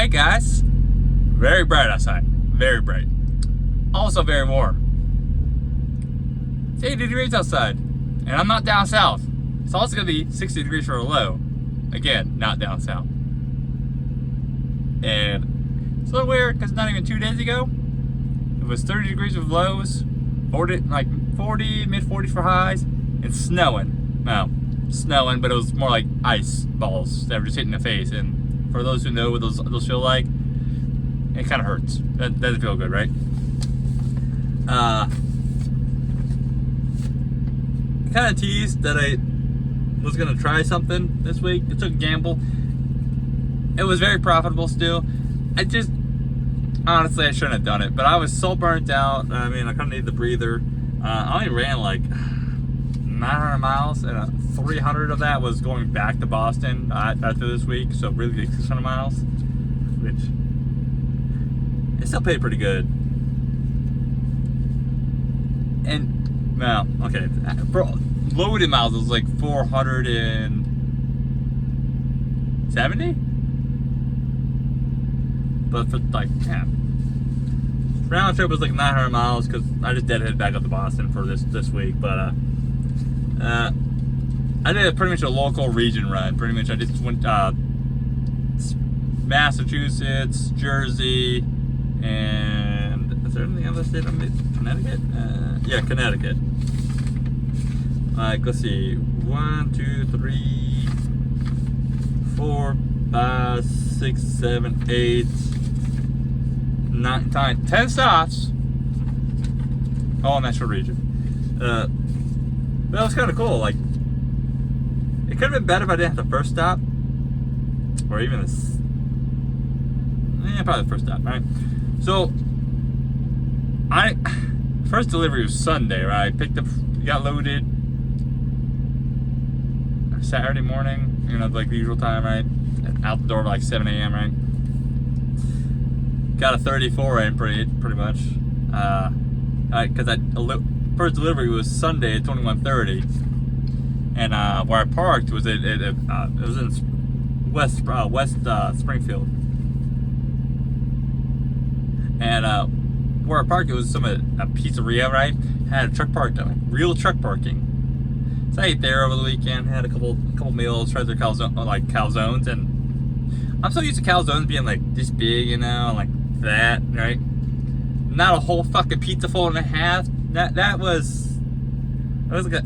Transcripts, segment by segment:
hey guys, very bright outside, very bright. Also very warm. It's 80 degrees outside, and I'm not down south. It's also gonna be 60 degrees for a low. Again, not down south. And it's a little weird because not even 2 days ago, it was 30 degrees with lows, 40, mid 40s for highs, and snowing. Well, snowing, but it was more like ice balls that were just hitting the face. And for those who know what those feel like, it kind of hurts. That doesn't feel good, right? Kind of teased that I was gonna try something this week. I took a gamble. It was very profitable still. Honestly, I shouldn't have done it, but I was so burnt out. I mean, I kind of needed the breather. I only ran like 900 miles, and 300 of that was going back to Boston after this week. So really, like 600 miles, which it still paid pretty good. And well, okay, for loaded miles, it was like 470. But for like, yeah, round trip was like 900 miles because I just deadheaded back up to Boston for this week. But I did pretty much a local region run. Pretty much I just went Massachusetts, Jersey, and is there any other state? Connecticut? Yeah, Connecticut. Like, let's see, 1, 2, 3, 4, 5, 6, 7, 8, 9, 10 stops, all in that short region. That was kind of cool. Like, it could have been better if I didn't have the first stop, or even this. Yeah, probably the first stop, right? So, first delivery was Sunday, right? I picked up, got loaded Saturday morning, you know, like the usual time, right? Out the door by like 7 a.m., right? Got a 34 in pretty much. Because first delivery was Sunday at 21:30, and where I parked was it was in West Springfield, and where I parked, it was a pizzeria, right? Had a truck parked, like real truck parking. So I ate there over the weekend. Had a couple meals, tried their calzones, and I'm so used to calzones being like this big, you know, like that, right? Not a whole fucking pizza full and a half. It was like a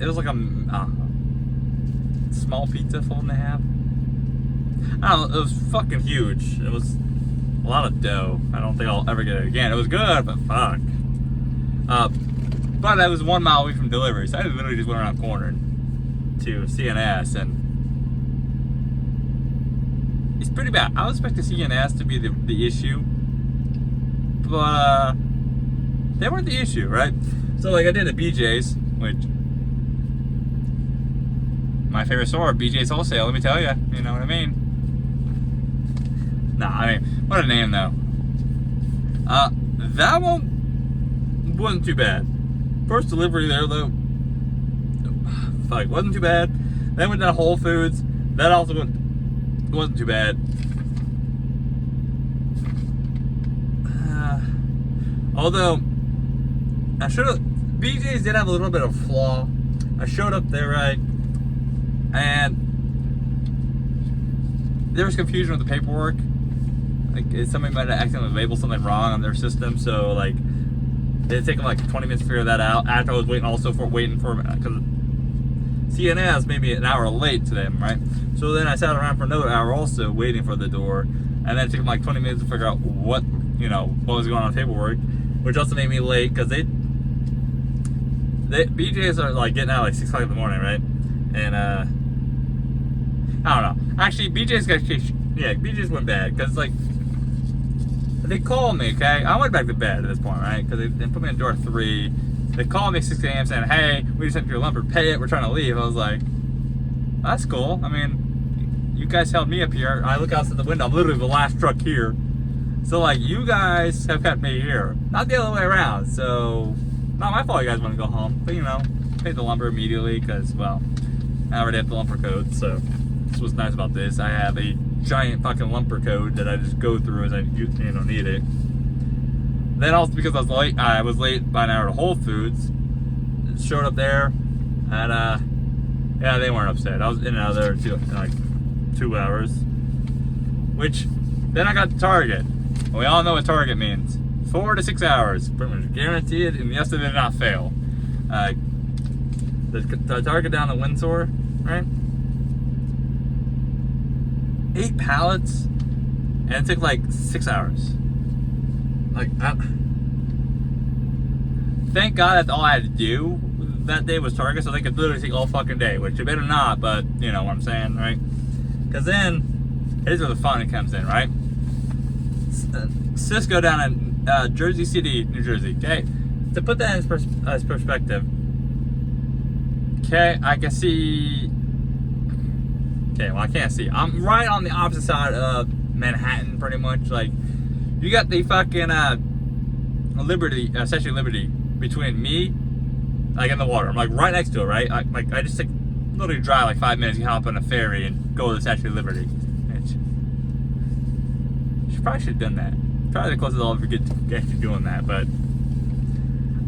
small pizza full and a half. I don't know. It was fucking huge. It was a lot of dough. I don't think I'll ever get it again. It was good, but fuck. But I was 1 mile away from delivery, so I literally just went around the corner to CNS, and it's pretty bad. I was expecting CNS to be the issue, but they weren't the issue, right? So like I did at BJ's, which my favorite store, BJ's Wholesale. Let me tell you, you know what I mean? Nah, I mean, what a name though. That one wasn't too bad. First delivery there though, fuck, wasn't too bad. Then went to Whole Foods. That also wasn't too bad. Although I should have. BJ's did have a little bit of flaw. I showed up there, right, and there was confusion with the paperwork. Like somebody might have accidentally labeled something wrong on their system, so like it took them like 20 minutes to figure that out. After I was waiting for because CNS maybe an hour late to them, right? So then I sat around for another hour also waiting for the door, and then it took them like 20 minutes to figure out what was going on with paperwork, which also made me late because BJ's are like getting out like 6 o'clock in the morning, right? And I don't know. Actually, BJ's went bad because like they called me. Okay, I went back to bed at this point, right? Because they put me in the door at 3. They called me at 6 a.m. saying, "Hey, we just sent you your lumber. Pay it. We're trying to leave." I was like, "That's cool. I mean, you guys held me up here. I look outside the window. I'm literally the last truck here. So like, you guys have kept me here, not the other way around. So." Not my fault you guys want to go home, but paid the lumber immediately because, well, I already have the lumber code, so this was nice about this. I have a giant fucking lumper code that I just go through as I need it. Then also because I was late by an hour to Whole Foods. Showed up there, and yeah, they weren't upset. I was in and out of there in like 2 hours. Which then I got to Target. We all know what Target means. 4 to 6 hours, pretty much guaranteed, and yes, it did not fail. The Target down in Windsor, right? 8 pallets, and it took like 6 hours. Like, thank God that's all I had to do that day was Target, so they could literally take all fucking day, which they better not, but you know what I'm saying, right? Because then, here's where the fun comes in, right? Cisco down in Jersey City, New Jersey, okay? To put that in perspective, okay, I can see, okay, well I can't see. I'm right on the opposite side of Manhattan, pretty much. Like, you got the fucking Liberty, Statue of Liberty between me, like in the water. I'm like right next to it, right? I just like literally drive like 5 minutes, you hop on a ferry and go to the Statue of Liberty. She probably should have done that. Probably the closest I'll ever get to actually doing that, but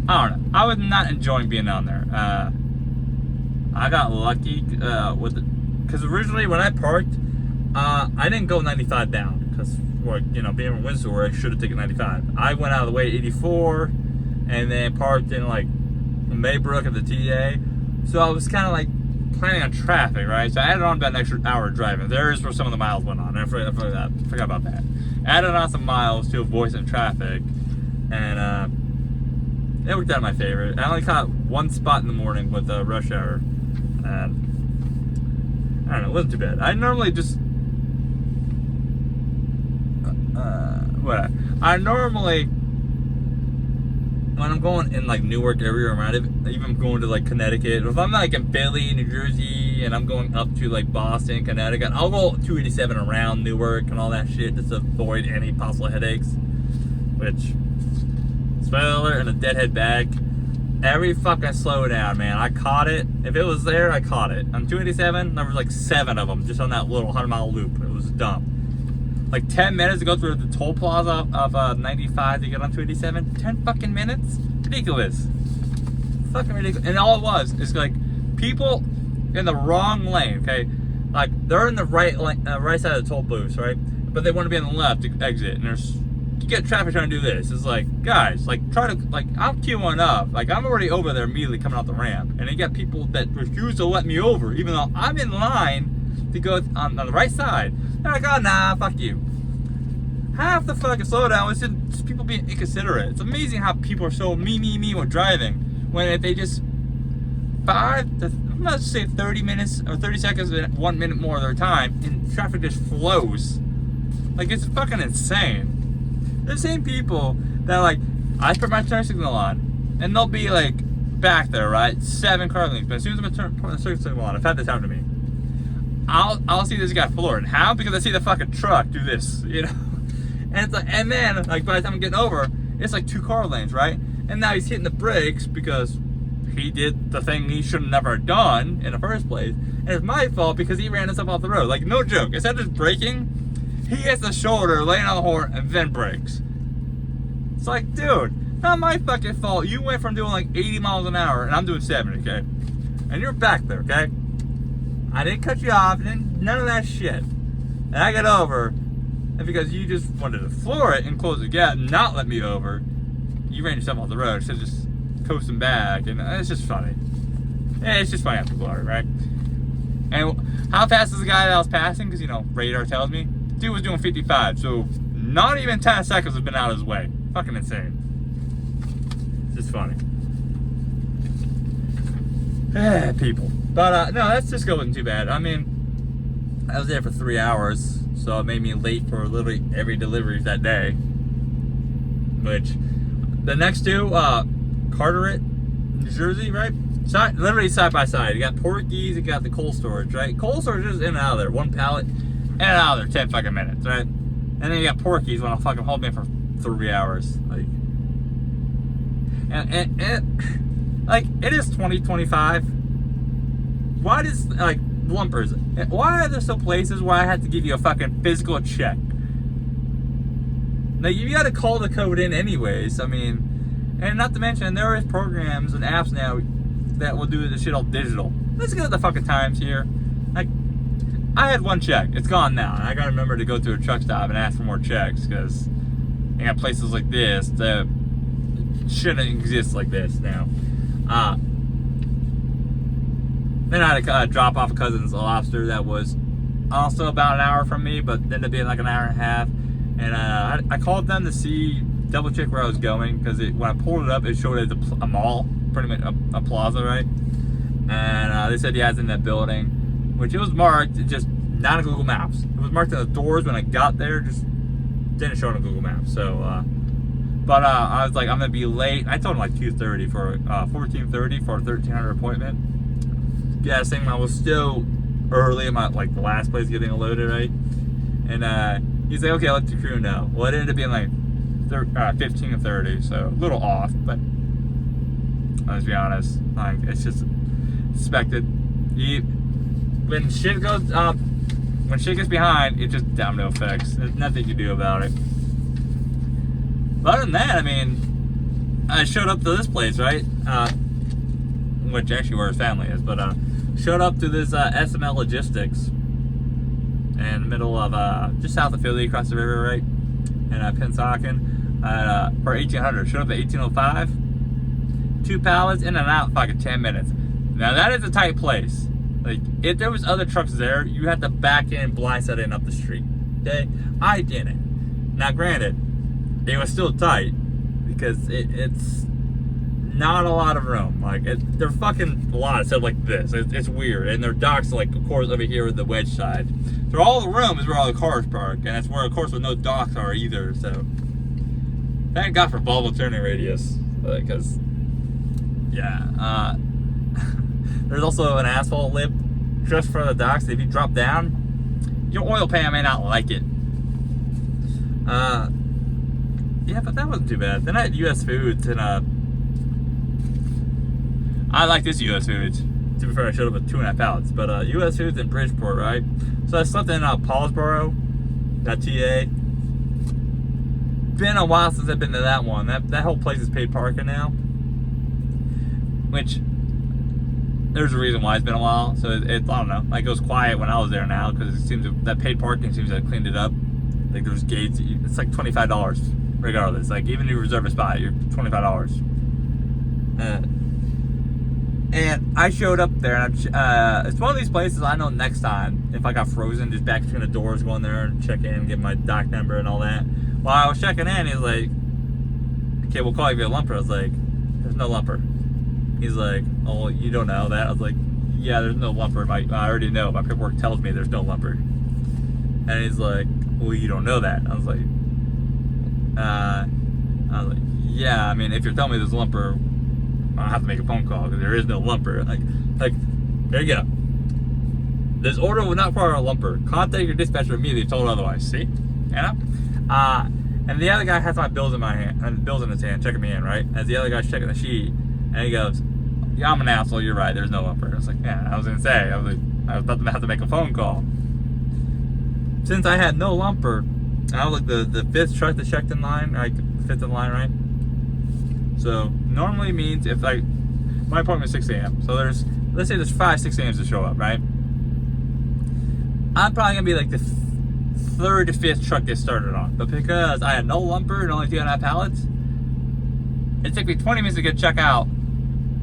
I don't know. I was not enjoying being down there. I got lucky with it, because originally when I parked, I didn't go 95 down, because you know, being in Windsor, I should have taken 95. I went out of the way 84, and then parked in like Maybrook at the TA. So I was kind of like planning on traffic, right? So I added on about an extra hour driving. There's where some of the miles went on. I forgot about that. Added on some miles to avoid some traffic, and it worked out in my favor. I only caught one spot in the morning with rush hour, and I don't know, it wasn't too bad. I normally just when I'm going in like Newark area around it, even going to like Connecticut, if I'm like in Philly, New Jersey, and I'm going up to like Boston, Connecticut, I'll go 287 around Newark and all that shit just to avoid any possible headaches. Which, spoiler, in a deadhead bag, every fucking slowdown, man, I caught it. If it was there, I caught it. On 287, there was like 7 of them just on that little 100-mile loop. It was dumb. Like 10 minutes to go through the toll plaza of 95 to get on 287. 10 fucking minutes? Ridiculous. Fucking ridiculous. And all it was is like people in the wrong lane, okay? Like they're in the right side of the toll booths, right? But they want to be on the left to exit. And you get traffic trying to do this. It's like, guys, like try to, like I'm queuing up. Like I'm already over there immediately coming off the ramp. And you got people that refuse to let me over, even though I'm in line to go on the right side. They're like, oh, nah, fuck you. Half the fucking slowdown was just people being inconsiderate. It's amazing how people are so me when driving. When if they just I'm not say 30 minutes or 30 seconds, 1 minute more of their time, and traffic just flows. Like, it's fucking insane. They're the same people that, like, I put my turn signal on, and they'll be, like, back there, right? 7 car lengths. But as soon as I put my turn signal on, I've had this happen to me. I'll see this guy floored. How? Because I see the fucking truck do this, you know? And it's like, and then, like, by the time I'm getting over, it's like 2 car lanes, right? And now he's hitting the brakes because he did the thing he should have never done in the first place. And it's my fault because he ran himself off the road. Like, no joke. Instead of just braking, he hits the shoulder, laying on the horn, and then brakes. It's like, dude, not my fucking fault. You went from doing like 80 miles an hour, and I'm doing 70, okay? And you're back there, okay? I didn't cut you off, none of that shit. And I get over, and because you just wanted to floor it and close the gap and not let me over, you ran yourself off the road instead of just coasting back, and it's just funny. Yeah, it's just funny how people are, right? And how fast is the guy that I was passing? Because, you know, radar tells me. Dude was doing 55, so not even 10 seconds has been out of his way. Fucking insane. It's just funny. People. But, no, that's just going too bad. I mean, I was there for 3 hours, so it made me late for literally every delivery that day. Which, the next two, Carteret, New Jersey, right? Literally side by side. You got Porky's, you got the cold storage, right? Cold storage is in and out of there. 1 pallet, in and out of there, 10 fucking minutes, right? And then you got Porky's when I'll fucking hold me for 3 hours. Like, and like, it is 2025. Why does, like, lumpers. Why are there still places where I have to give you a fucking physical check? Now, you gotta call the code in anyways. I mean, and not to mention, there is programs and apps now that will do this shit all digital. Let's get at the fucking times here. Like, I had one check. It's gone now. And I gotta remember to go to a truck stop and ask for more checks, because you got places like this that shouldn't exist like this now. Then I had to drop off a cousin's lobster that was also about an hour from me, but ended up being like an hour and a half. And I called them to see, double check where I was going, because when I pulled it up, it showed it as a mall, pretty much a plaza, right? And they said, yeah, it's in that building, which it was marked, just not on Google Maps. It was marked on the doors when I got there, just didn't show it on Google Maps. So, but I was like, I'm gonna be late. I told them like 2:30 for 14:30 for a 1300 appointment. Guessing I was still early. I'm at like the last place getting loaded, right? And he's like, okay, I'll let the crew know. Well, it ended up being like 15 to 30, so a little off, but let's be honest, like, it's just expected. When shit goes up, when shit gets behind, it just domino effects. There's nothing you can do about it. But other than that, I mean, I showed up to this place, right? Which actually where his family is, but showed up to this SML Logistics in the middle of just south of Philly, across the river, right? And Pennsauken for 1800. Showed up at 1805. 2 pallets in and out for like 10 minutes. Now that is a tight place. Like, if there was other trucks there, you had to back in, blindside in up the street. Okay, I didn't. Now, granted, it was still tight because it's not a lot of room. Like, they're fucking a lot instead of like this. It's weird, and their docks like, of course, over here with the wedge side. So all the room is where all the cars park, and that's where, of course, where no docks are either. So thank God for Volvo turning radius, because yeah. There's also an asphalt lip just for the docks. If you drop down, your oil pan may not like it. Yeah, but that wasn't too bad. Then I had US Foods, and I like this US Foods. To be fair, I showed up with 2.5 pallets. But US Foods in Bridgeport, right? So I slept in Paulsboro, that TA. Been a while since I've been to that one. That whole place is paid parking now. Which, there's a reason why it's been a while. So I don't know. Like, it was quiet when I was there now, because it seems that paid parking seems to have cleaned it up. Like, there's gates. It's like $25 regardless. Like, even if you reserve a spot, you're $25. And I showed up there, and it's one of these places I know next time, if I got frozen, just back between the doors, go in there and check in, get my dock number and all that. While I was checking in, he's like, okay, we'll call you a lumper. I was like, there's no lumper. He's like, oh, you don't know that? I was like, yeah, there's no lumper. I already know. My paperwork tells me there's no lumper. And he's like, well, you don't know that. I was like, yeah, I mean, if you're telling me there's a lumper, I'll have to make a phone call because there is no lumper. Like, there you go. This order will not require a lumper. Contact your dispatcher immediately told otherwise. See? You know? And the other guy has my bills in my hand, bills in his hand, checking me in, right? As the other guy's checking the sheet, and he goes, yeah, I'm an asshole, you're right, there's no lumper. I was like, yeah, I was gonna say, I was about to have to make a phone call. Since I had no lumper, I was like the fifth truck that checked in line, like fifth in line, right? So normally means if like my appointment is 6 a.m. So let's say there's 6 a.m. to show up, right? I'm probably gonna be like the third to fifth truck they started on. But because I had no lumper and only 2.5 pallets, it took me 20 minutes to get check out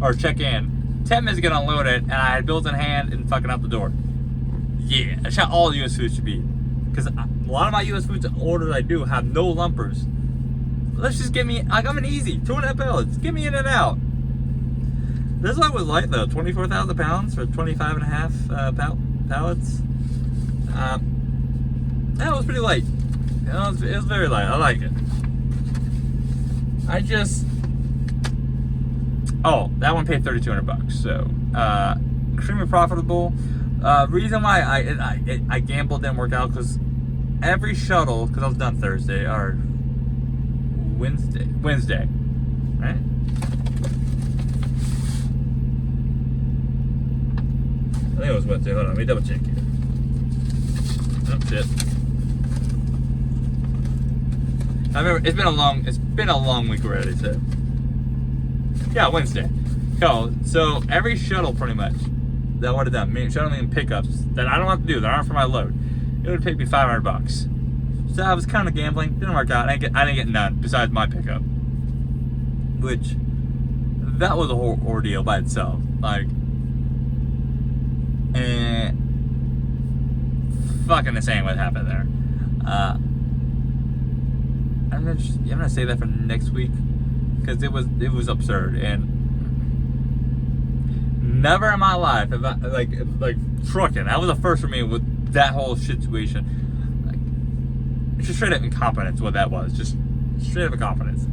or check in, 10 minutes to get unloaded, and I had bills in hand and fucking out the door. Yeah, that's how all US Foods should be. Because a lot of my US Foods orders I do have no lumpers. Let's just get me, like, I'm an easy 2.5 pallets. Get me in and out. This one was light though, 24,000 pounds for 25.5 pallets. That was pretty light. You know, it was very light. I like it. Oh, that one paid $3,200. So, extremely profitable. Reason why I gambled didn't work out because every shuttle, because I was done Thursday or Wednesday, right? I think it was Wednesday. Hold on, let me double check here. Oh shit. I remember it's been a long week already, so yeah, Wednesday. Cool. So every shuttle pretty much that I would have done, shuttling pickups that I don't have to do, that aren't for my load, it would take me $500. So I was kind of gambling, didn't work out. I didn't get none besides my pickup, which that was a whole ordeal by itself. Like, fucking insane what happened there. I'm gonna say that for next week because it was absurd, and never in my life have I like trucking. That was the first for me with that whole situation. Like, just straight up incompetence. What that was, just straight up incompetence.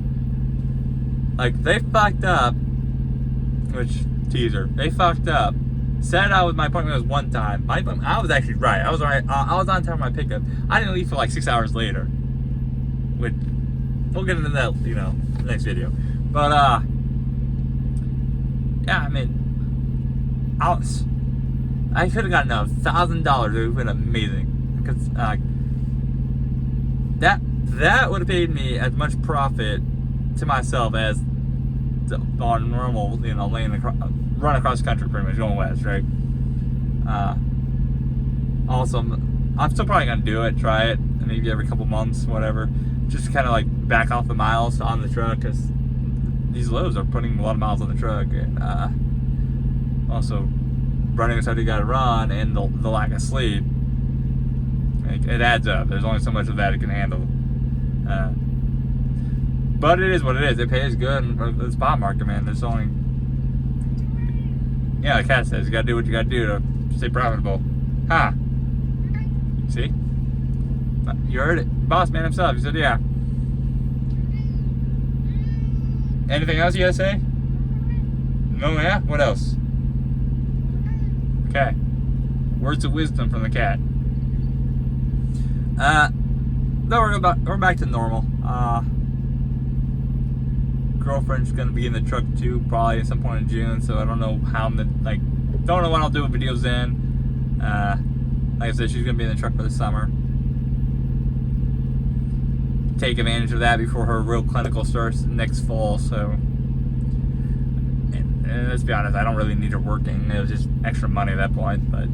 Like, they fucked up. Which teaser? They fucked up. Said my appointment was one time. I was actually right. I was right. I was on time for my pickup. I didn't leave for like 6 hours later. Which we'll get into that, next video. But yeah, I mean, I could have gotten $1,000. It would have been amazing because that would have paid me as much profit to myself as on normal, run across the country pretty much going west, right? Also, I'm still probably gonna do it, try it, maybe every couple months, whatever. Just kind of like back off the miles on the truck because these loads are putting a lot of miles on the truck, and also running as hard as you gotta run, and the lack of sleep, it adds up. There's only so much of that it can handle. But it is what it is. It pays good in the spot market, man. There's only, like Kat says, you gotta do what you gotta do to stay profitable. Huh? See? You heard it. Boss man himself. He said, yeah. Anything else you gotta say? No, yeah? What else? Okay. Words of wisdom from the cat. No, we're back to normal. Girlfriend's gonna be in the truck too, probably at some point in June. So I don't know how don't know when I'll do videos in. Like I said, she's gonna be in the truck for the summer. Take advantage of that before her real clinical starts next fall. So, and let's be honest, I don't really need her working. It was just extra money at that point. But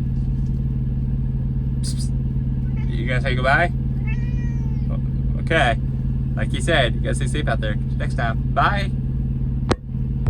you gonna say goodbye? Okay. Like he said, you gotta stay safe out there. Next time. Bye.